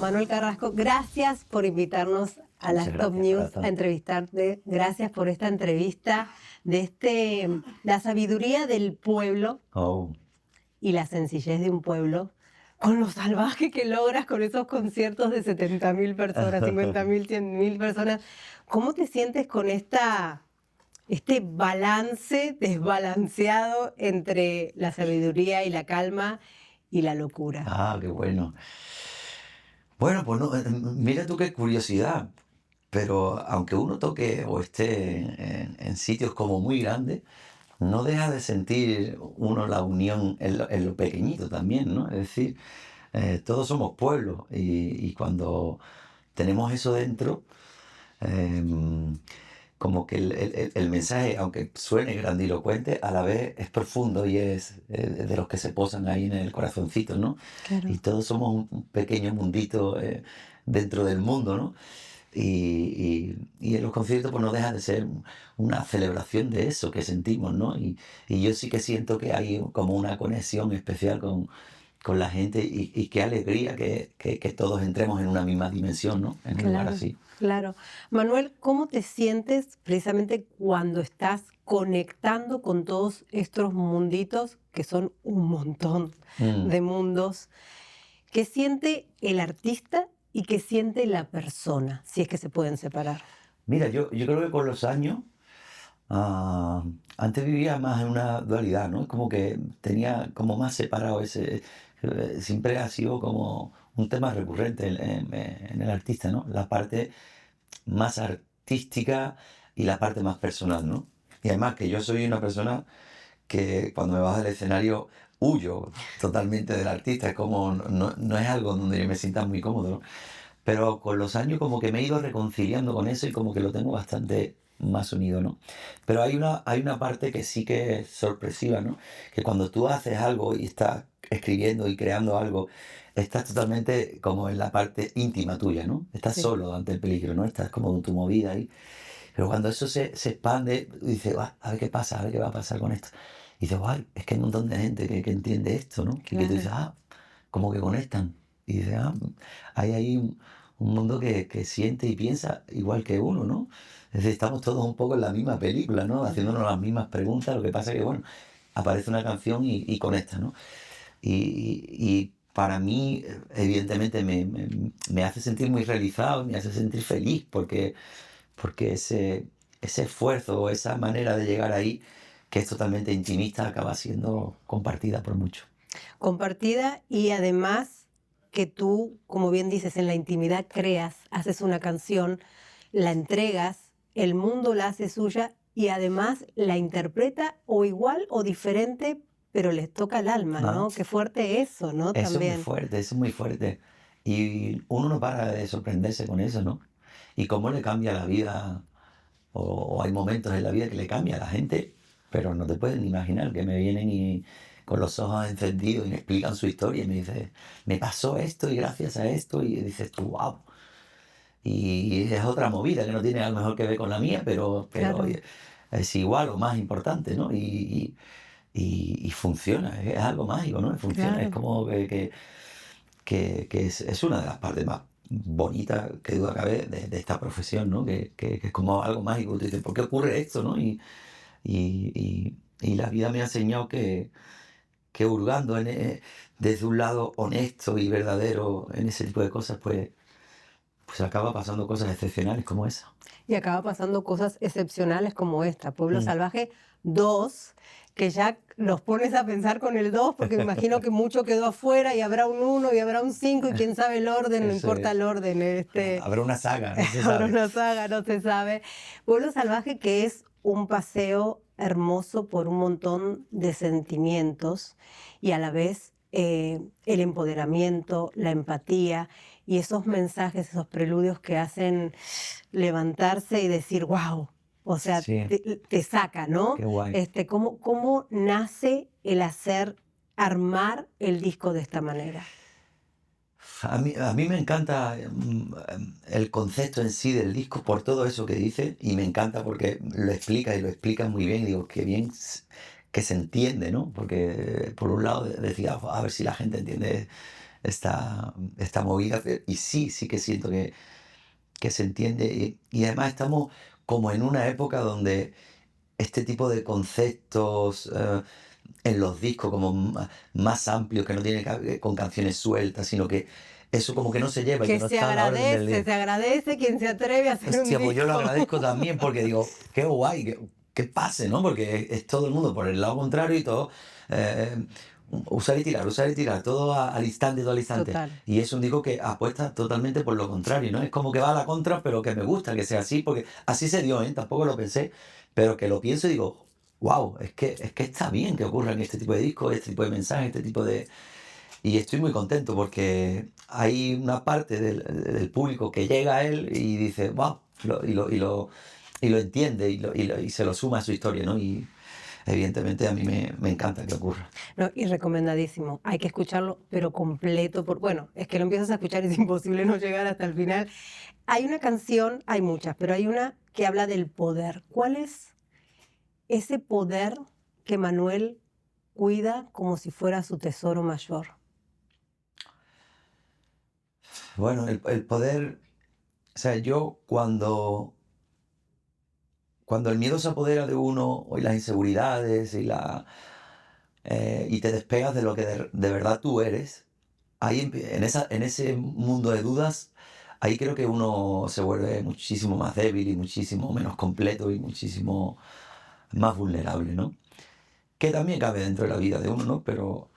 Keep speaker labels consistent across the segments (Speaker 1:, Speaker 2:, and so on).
Speaker 1: Manuel Carrasco, gracias por invitarnos a las
Speaker 2: Muchas
Speaker 1: Top
Speaker 2: gracias,
Speaker 1: News
Speaker 2: corazón.
Speaker 1: a entrevistarte. Gracias por esta entrevista de la sabiduría del pueblo
Speaker 2: Oh,
Speaker 1: y la sencillez de un pueblo, con lo salvaje que logras con esos conciertos de 70.000 personas, 50.000, 100.000 personas. ¿Cómo te sientes con este balance desbalanceado entre la sabiduría y la calma y la locura?
Speaker 2: qué bueno. Bueno, pues no, mira tú qué curiosidad, pero aunque uno toque o esté en sitios como muy grandes, no deja de sentir uno la unión en lo pequeñito también, ¿no? Es decir, todos somos pueblos y cuando tenemos eso dentro, em, como que el mensaje, aunque suene grandilocuente, a la vez es profundo y es de los que se posan ahí en el corazoncito, ¿no? Y
Speaker 1: Claro.
Speaker 2: todos somos un pequeño mundito dentro del mundo, ¿no? Y en los conciertos pues no deja de ser una celebración de eso que sentimos, ¿no? Y yo sí que siento que hay como una conexión especial con la gente y qué alegría que todos entremos en una misma dimensión, ¿no? En un lugar
Speaker 1: Claro,
Speaker 2: así.
Speaker 1: claro. Manuel, ¿cómo te sientes precisamente cuando estás conectando con todos estos munditos, que son un montón
Speaker 2: Mm.
Speaker 1: de mundos? ¿Qué siente el artista y qué siente la persona, si es que se pueden separar?
Speaker 2: Mira, yo creo que con los años, ah, antes vivía más en una dualidad, ¿no? Es como que tenía como más separado ese, siempre ha sido como un tema recurrente en el artista, ¿no? La parte más artística y la parte más personal, ¿no? Y además que yo soy una persona que cuando me bajo del escenario huyo totalmente del artista, es como, no es algo donde yo me sienta muy cómodo, ¿no? Pero con los años como que me he ido reconciliando con eso y como que lo tengo bastante más unido, ¿no? Pero hay una parte que sí que es sorpresiva, ¿no? Que cuando tú haces algo y estás escribiendo y creando algo, estás totalmente como en la parte íntima tuya, ¿no? Estás
Speaker 1: Sí,
Speaker 2: solo ante el peligro, ¿no? Estás como en tu movida ahí. Pero cuando eso se expande, dices, a ver qué pasa, a ver qué va a pasar con esto. Y dices, guay, es que hay un montón de gente que entiende esto, ¿no? Y que tú
Speaker 1: claro.
Speaker 2: dices, como que conectan. Y dices, hay ahí un mundo que siente y piensa igual que uno, ¿no? Es decir, estamos todos un poco en la misma película, ¿no? Haciéndonos las mismas preguntas, lo que pasa es que, bueno, aparece una canción y conecta, ¿no? Y para mí, evidentemente, me hace sentir muy realizado, me hace sentir feliz, porque ese esfuerzo o esa manera de llegar ahí, que es totalmente intimista, acaba siendo compartida por muchos.
Speaker 1: Compartida y además que tú, como bien dices, en la intimidad creas, haces una canción, la entregas, el mundo la hace suya y además la interpreta o igual o diferente, pero les toca el alma,
Speaker 2: Ah,
Speaker 1: ¿no? Qué fuerte eso, ¿no?
Speaker 2: Eso es muy
Speaker 1: También.
Speaker 2: fuerte, eso es muy fuerte. Y uno no para de sorprenderse con eso, ¿no? Y cómo le cambia la vida, o hay momentos en la vida que le cambia a la gente, pero no te puedes ni imaginar que me vienen y con los ojos encendidos y me explican su historia y me dicen, me pasó esto y gracias a esto, y dices tú, wow. Y es otra movida que no tiene a lo mejor que ver con la mía, pero
Speaker 1: Claro,
Speaker 2: es igual o más importante, ¿no? Y funciona, es algo mágico, ¿no? Funciona, es
Speaker 1: claro.
Speaker 2: como que es una de las partes más bonitas, que duda cabe, de esta profesión, ¿no? Que es como algo mágico. Tú dices, ¿por qué ocurre esto, no? Y la vida me ha enseñado que hurgando desde un lado honesto y verdadero en ese tipo de cosas, pues acaba pasando cosas excepcionales como esa.
Speaker 1: Y acaba pasando cosas excepcionales como esta, Pueblo
Speaker 2: Mm.
Speaker 1: Salvaje 2, que ya los pones a pensar con el 2, porque me imagino que mucho quedó afuera y habrá un 1 y habrá un 5 y quién sabe el orden, no
Speaker 2: Eso
Speaker 1: importa
Speaker 2: es.
Speaker 1: el orden,
Speaker 2: Habrá una saga, no se
Speaker 1: habrá
Speaker 2: sabe.
Speaker 1: una saga, no se sabe. Pueblo Salvaje que es un paseo hermoso por un montón de sentimientos y a la vez el empoderamiento, la empatía y esos mensajes, esos preludios que hacen levantarse y decir, wow, o sea,
Speaker 2: Sí,
Speaker 1: te saca, ¿no?
Speaker 2: qué guay.
Speaker 1: ¿Cómo nace el armar el disco de esta manera?
Speaker 2: A mí me encanta el concepto en sí del disco por todo eso que dice, y me encanta porque lo explica y lo explica muy bien. Y digo, qué bien que se entiende, ¿no? Porque por un lado decía, a ver si la gente entiende esta movida, y sí que siento que se entiende, y además estamos como en una época donde este tipo de conceptos en los discos como más amplios, que no tienen con canciones sueltas, sino que eso como que no se lleva y que
Speaker 1: Que
Speaker 2: no está a la orden del día.
Speaker 1: se agradece quien se atreve a hacer un
Speaker 2: Hostia, pues yo lo
Speaker 1: disco.
Speaker 2: agradezco también porque digo, qué guay, que pase, ¿no? Porque es todo el mundo por el lado contrario y todo. eh, usar y tirar, todo al instante, todo al instante.
Speaker 1: Total.
Speaker 2: Y es un disco que apuesta totalmente por lo contrario, ¿no? Es como que va a la contra, pero que me gusta que sea así, porque así se dio, ¿eh? Tampoco lo pensé, pero que lo pienso y digo, wow, es que está bien que ocurran este tipo de discos, este tipo de mensajes, este tipo de... Y estoy muy contento porque hay una parte del público que llega a él y dice, wow, y lo entiende y se lo suma a su historia, ¿no? Y evidentemente a mí me encanta que ocurra.
Speaker 1: No, y recomendadísimo. Hay que escucharlo, pero completo. Bueno, es que lo empiezas a escuchar y es imposible no llegar hasta el final. Hay una canción, hay muchas, pero hay una que habla del poder. ¿Cuál es ese poder que Manuel cuida como si fuera su tesoro mayor?
Speaker 2: Bueno, el poder, o sea, yo cuando el miedo se apodera de uno, y las inseguridades, y te despegas de lo que de verdad tú eres, ahí en ese mundo de dudas, ahí creo que uno se vuelve muchísimo más débil y muchísimo menos completo y muchísimo más vulnerable, ¿no? Que también cabe dentro de la vida de uno, ¿no? Pero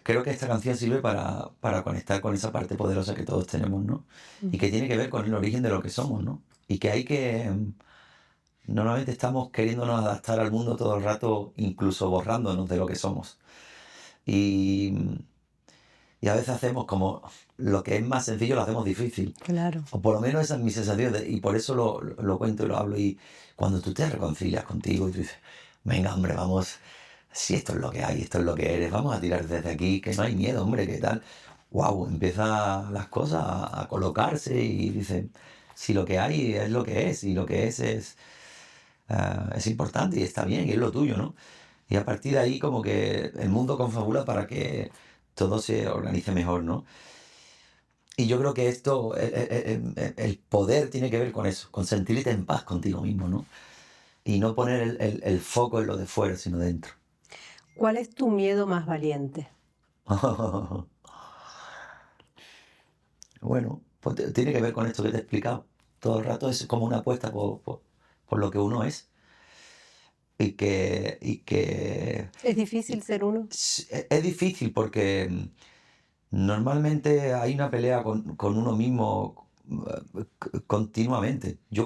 Speaker 2: creo que esta canción sirve para conectar con esa parte poderosa que todos tenemos, ¿no? Y que tiene que ver con el origen de lo que somos, ¿no? Y que hay que... Normalmente estamos queriéndonos adaptar al mundo todo el rato, incluso borrándonos de lo que somos. Y, y a veces hacemos como lo que es más sencillo, lo hacemos difícil.
Speaker 1: Claro.
Speaker 2: O por lo menos esa es mi sensación, y por eso lo cuento y lo hablo. Y cuando tú te reconcilias contigo y tú dices, venga, hombre, vamos, si esto es lo que hay, esto es lo que eres, vamos a tirar desde aquí, que no hay miedo, hombre, ¿qué tal? Wow, empiezan las cosas a colocarse y dicen, si lo que hay es lo que es, y lo que es importante y está bien y es lo tuyo, ¿no? Y a partir de ahí como que el mundo confabula para que todo se organice mejor, ¿no? Y yo creo que esto, el poder tiene que ver con eso, con sentirte en paz contigo mismo, ¿no? Y no poner el foco en lo de fuera, sino dentro.
Speaker 1: ¿Cuál es tu miedo más valiente?
Speaker 2: Bueno, pues tiene que ver con esto que te he explicado. Todo el rato es como una apuesta por lo que uno es. Y que
Speaker 1: ¿Es difícil ser uno?
Speaker 2: es difícil porque normalmente hay una pelea con uno mismo continuamente. Yo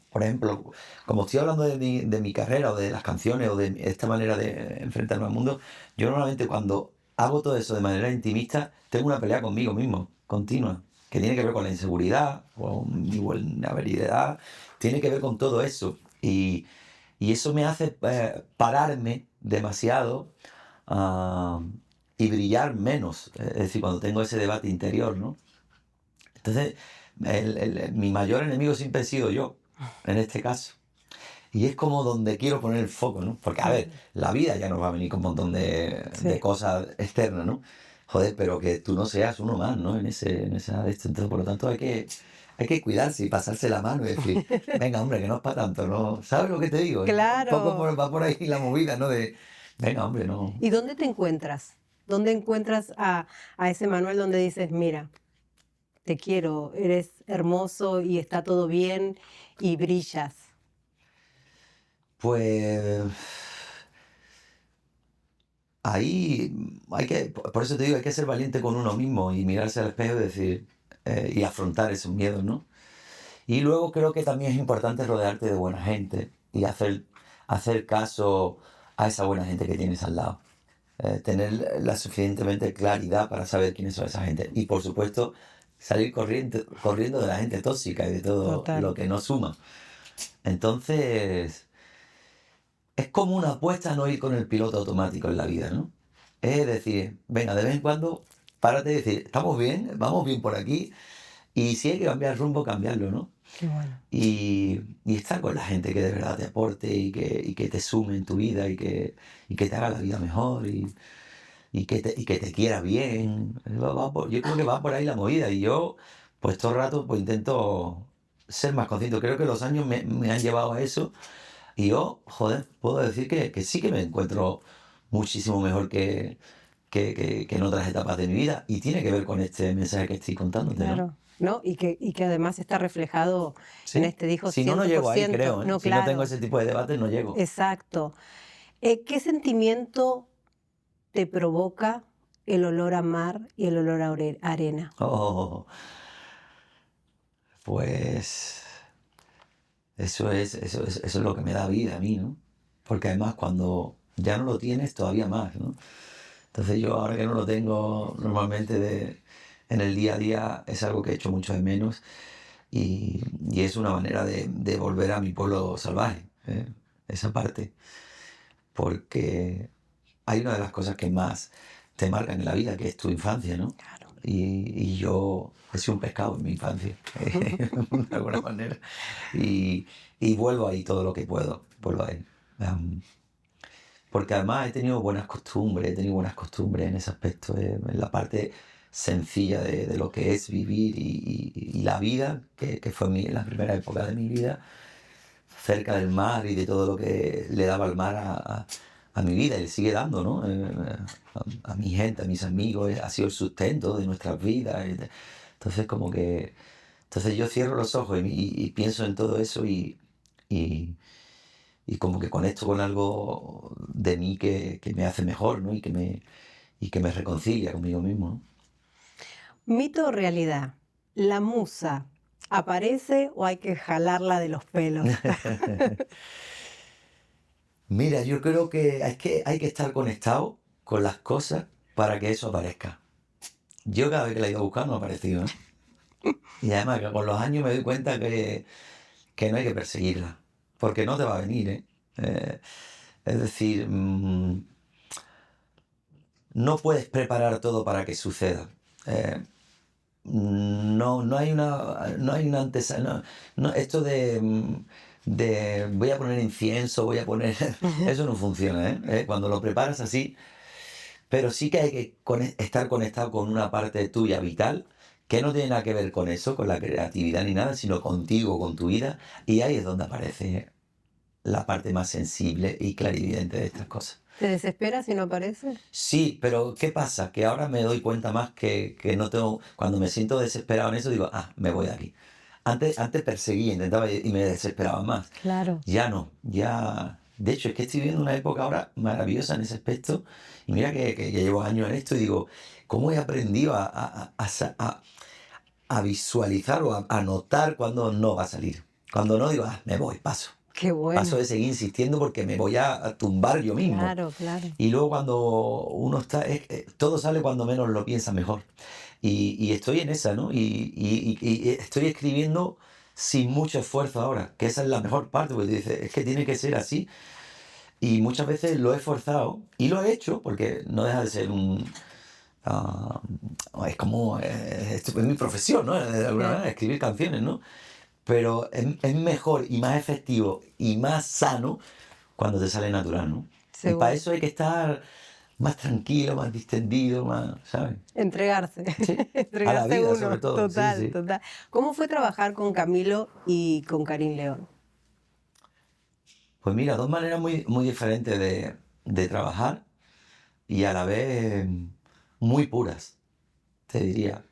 Speaker 2: por ejemplo, como estoy hablando de mi carrera o de las canciones o de esta manera de enfrentarme al mundo, yo normalmente cuando hago todo eso de manera intimista, tengo una pelea conmigo mismo, continua, que tiene que ver con la inseguridad, con mi vulnerabilidad, tiene que ver con todo eso. Y eso me hace pararme demasiado, ah, y brillar menos. Es decir, cuando tengo ese debate interior, ¿no? Entonces, mi mayor enemigo siempre he sido yo, en este caso. Y es como donde quiero poner el foco, ¿no? Porque, a ver, la vida ya nos va a venir con un montón de
Speaker 1: Sí.
Speaker 2: cosas externas, ¿no? Joder, pero que tú no seas uno más, ¿no? En esa de esto. Entonces, por lo tanto, hay que cuidarse y pasarse la mano y decir, venga, hombre, que no es para tanto, ¿no? ¿Sabes lo que te digo? Un poco
Speaker 1: Claro.
Speaker 2: va por ahí la movida, ¿no? De, venga, hombre, no.
Speaker 1: ¿Y dónde te encuentras? ¿Dónde encuentras a ese Manuel donde dices, mira, te quiero, eres hermoso y está todo bien y brillas?
Speaker 2: Pues ahí por eso te digo, hay que ser valiente con uno mismo y mirarse al espejo y decir, y afrontar esos miedos, ¿no? Y luego creo que también es importante rodearte de buena gente y hacer caso a esa buena gente que tienes al lado. Tener la suficientemente claridad para saber quiénes son esa gente. Y por supuesto, salir corriendo de la gente tóxica y de todo
Speaker 1: Total.
Speaker 2: lo que no suma. Entonces, es como una apuesta a no ir con el piloto automático en la vida, ¿no? Es decir, venga, de vez en cuando, párate y decir, estamos bien, vamos bien por aquí, y si hay que cambiar rumbo, cambiarlo, ¿no?
Speaker 1: Qué bueno.
Speaker 2: Y estar con la gente que de verdad te aporte y que te sume en tu vida y que te haga la vida mejor. y que te quiera bien. Yo creo que va por ahí la movida y yo, pues todo el rato, pues intento ser más consciente. Creo que los años me han llevado a eso y yo, joder, puedo decir que sí que me encuentro muchísimo mejor que en otras etapas de mi vida y tiene que ver con este mensaje que estoy contándote, ¿no?
Speaker 1: Claro, ¿no? Y que además está reflejado en
Speaker 2: Sí.
Speaker 1: este disco
Speaker 2: Si no, no llego ahí,
Speaker 1: 100%.
Speaker 2: creo, ¿eh?
Speaker 1: No,
Speaker 2: Si no tengo
Speaker 1: claro,
Speaker 2: ese tipo de debate, no llego.
Speaker 1: exacto. ¿Qué sentimiento te provoca el olor a mar y el olor a arena?
Speaker 2: Oh, pues eso es lo que me da vida a mí, ¿no? Porque además cuando ya no lo tienes, todavía más, ¿no? Entonces yo ahora que no lo tengo normalmente en el día a día, es algo que echo mucho de menos y es una manera de volver a mi pueblo salvaje, ¿eh? Esa parte. Porque hay una de las cosas que más te marcan en la vida, que es tu infancia, ¿no?
Speaker 1: Claro.
Speaker 2: Y yo he sido un pescado en mi infancia, de alguna manera. Y, y vuelvo ahí todo lo que puedo, vuelvo ahí. Porque además he tenido buenas costumbres en ese aspecto, en la parte sencilla de lo que es vivir y la vida, que fue la primera época de mi vida, cerca del mar y de todo lo que le daba el mar a mi vida y le sigue dando, ¿no? A mi gente, a mis amigos, ha sido el sustento de nuestras vidas. Entonces como que, entonces yo cierro los ojos y pienso en todo eso y, y como que conecto con algo de mí que me hace mejor, ¿no? Y que me reconcilia conmigo mismo, ¿no?
Speaker 1: Mito o realidad, ¿la musa aparece o hay que jalarla de los pelos?
Speaker 2: Mira, yo creo que hay que estar conectado con las cosas para que eso aparezca. Yo cada vez que la he ido a buscar no ha aparecido, ¿eh? Y además que con los años me doy cuenta que no hay que perseguirla, porque no te va a venir, ¿eh? Es decir, no puedes preparar todo para que suceda. No hay una antesala. Esto de voy a poner incienso, voy a poner... Eso no funciona, ¿eh? Cuando lo preparas así, pero sí que hay que estar conectado con una parte tuya vital que no tiene nada que ver con eso, con la creatividad ni nada, sino contigo, con tu vida. Y ahí es donde aparece la parte más sensible y clarividente de estas cosas.
Speaker 1: ¿Te desesperas si no aparece?
Speaker 2: Sí, pero ¿qué pasa? Que ahora me doy cuenta más que no tengo... Cuando me siento desesperado en eso, digo, me voy de aquí. Antes perseguía, intentaba y me desesperaba más.
Speaker 1: Claro.
Speaker 2: Ya no, ya... De hecho, es que estoy viviendo una época ahora maravillosa en ese aspecto. Y mira que llevo años en esto y digo, ¿cómo he aprendido a visualizar o a notar cuando no va a salir? Cuando no, digo, me voy, paso.
Speaker 1: Qué
Speaker 2: Paso
Speaker 1: bueno.
Speaker 2: de seguir insistiendo porque me voy a tumbar yo mismo.
Speaker 1: Claro, claro.
Speaker 2: Y luego cuando uno está, todo sale cuando menos lo piensa mejor. Y estoy en esa, ¿no? Y estoy escribiendo sin mucho esfuerzo ahora, que esa es la mejor parte, porque dices, es que tiene que ser así. Y muchas veces lo he forzado y lo he hecho, porque no deja de ser ah, es como, esto es mi profesión, ¿no? De alguna
Speaker 1: Claro.
Speaker 2: manera, escribir canciones, ¿no? Pero es mejor y más efectivo y más sano cuando te sale natural, ¿no? Y para
Speaker 1: Seguro.
Speaker 2: eso hay que estar más tranquilo, más distendido, más, ¿sabes?
Speaker 1: Entregarse.
Speaker 2: Sí, a la
Speaker 1: Entregarse
Speaker 2: vida
Speaker 1: uno.
Speaker 2: sobre todo, sí,
Speaker 1: Total,
Speaker 2: sí.
Speaker 1: total. ¿Cómo fue trabajar con Camilo y con Karin León?
Speaker 2: Pues mira, dos maneras muy, muy diferentes de trabajar y a la vez muy puras, te diría.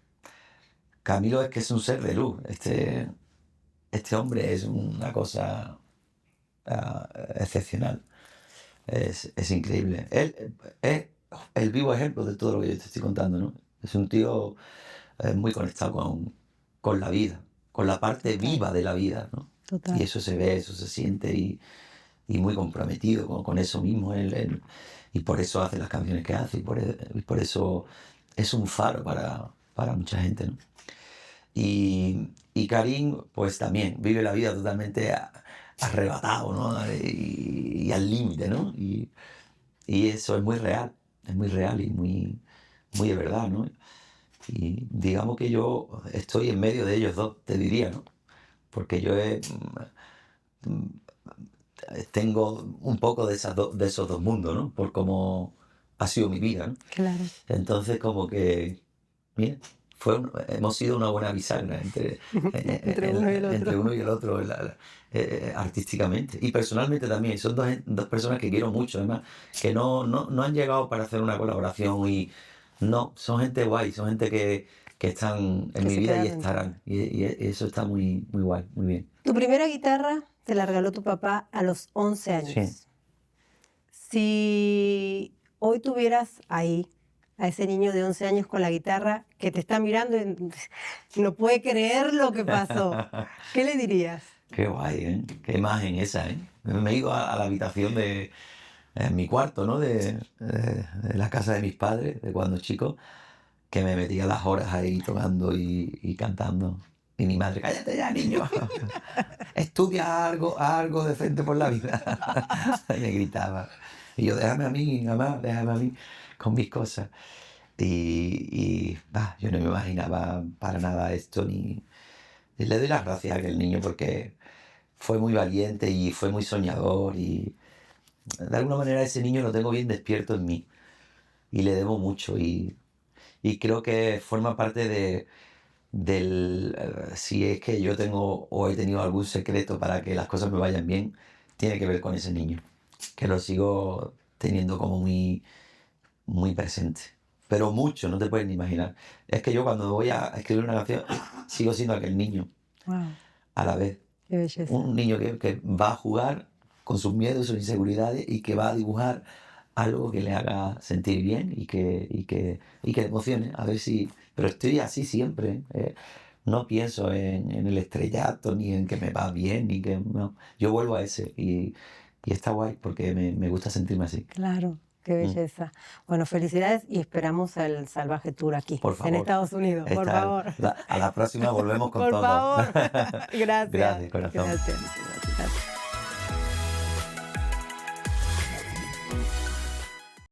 Speaker 2: Camilo es que es un ser de luz, este hombre es una cosa excepcional, es increíble. Él es el vivo ejemplo de todo lo que yo te estoy contando, ¿no? Es un tío muy conectado con la vida, con la parte
Speaker 1: Total.
Speaker 2: viva de la vida, ¿no? Y
Speaker 1: Total.
Speaker 2: eso se ve, eso se siente y muy comprometido con eso mismo. Y por eso hace las canciones que hace y por eso es un faro para mucha gente, ¿no? Y Karim, pues también vive la vida totalmente arrebatado, ¿no? Y al límite, ¿no? Y eso es muy real y muy, muy de verdad, ¿no? Y digamos que yo estoy en medio de ellos dos, te diría, ¿no? Porque yo tengo un poco de esos dos mundos, ¿no? Por cómo ha sido mi vida, ¿no?
Speaker 1: Claro.
Speaker 2: Entonces, como que, mira, hemos sido una buena bisagra
Speaker 1: Entre uno y el
Speaker 2: entre
Speaker 1: otro.
Speaker 2: uno y el otro artísticamente. Y personalmente también. Son dos personas que quiero mucho, además, que no han llegado para hacer una colaboración y no, son gente guay, son gente que están en
Speaker 1: Que
Speaker 2: mi
Speaker 1: se
Speaker 2: vida y
Speaker 1: quedaron en ti.
Speaker 2: estarán. Y eso está muy, muy guay, muy bien.
Speaker 1: Tu primera guitarra te la regaló tu papá a los 11
Speaker 2: Sí.
Speaker 1: años. Si hoy tuvieras ahí a ese niño de 11 años con la guitarra que te está mirando y no puede creer lo que pasó, ¿qué le dirías?
Speaker 2: Qué guay, ¿eh? Qué imagen esa, ¿eh? Me he ido a la habitación en mi cuarto, ¿no? De la casa de mis padres, de cuando chico, que me metía las horas ahí tocando y cantando. Y mi madre, cállate ya, niño, estudia algo decente por la vida. Y me gritaba. Y yo, déjame a mí, mamá, déjame a mí con mis cosas. Yo no me imaginaba para nada esto, ni... Y le doy las gracias a aquel niño porque fue muy valiente y fue muy soñador y de alguna manera ese niño lo tengo bien despierto en mí y le debo mucho y creo que forma parte si es que yo tengo o he tenido algún secreto para que las cosas me vayan bien, tiene que ver con ese niño, que lo sigo teniendo como muy, muy presente. Pero mucho, no te puedes ni imaginar. Es que yo cuando voy a escribir una canción sigo siendo aquel niño
Speaker 1: Wow,
Speaker 2: a la vez.
Speaker 1: qué belleza.
Speaker 2: Un niño que va a jugar con sus miedos, sus inseguridades y que va a dibujar algo que le haga sentir bien y que le emocione. A ver si... Pero estoy así siempre. No pienso en el estrellato ni en que me va bien ni que... No. Yo vuelvo a ese y está guay porque me gusta sentirme así.
Speaker 1: Claro, qué
Speaker 2: Mm.
Speaker 1: belleza. Bueno, felicidades y esperamos el Salvaje Tour aquí,
Speaker 2: Por
Speaker 1: en
Speaker 2: favor.
Speaker 1: Estados Unidos, por favor.
Speaker 2: A la próxima volvemos con
Speaker 1: Por
Speaker 2: todo.
Speaker 1: favor. Gracias.
Speaker 2: Gracias, corazón.
Speaker 1: Gracias.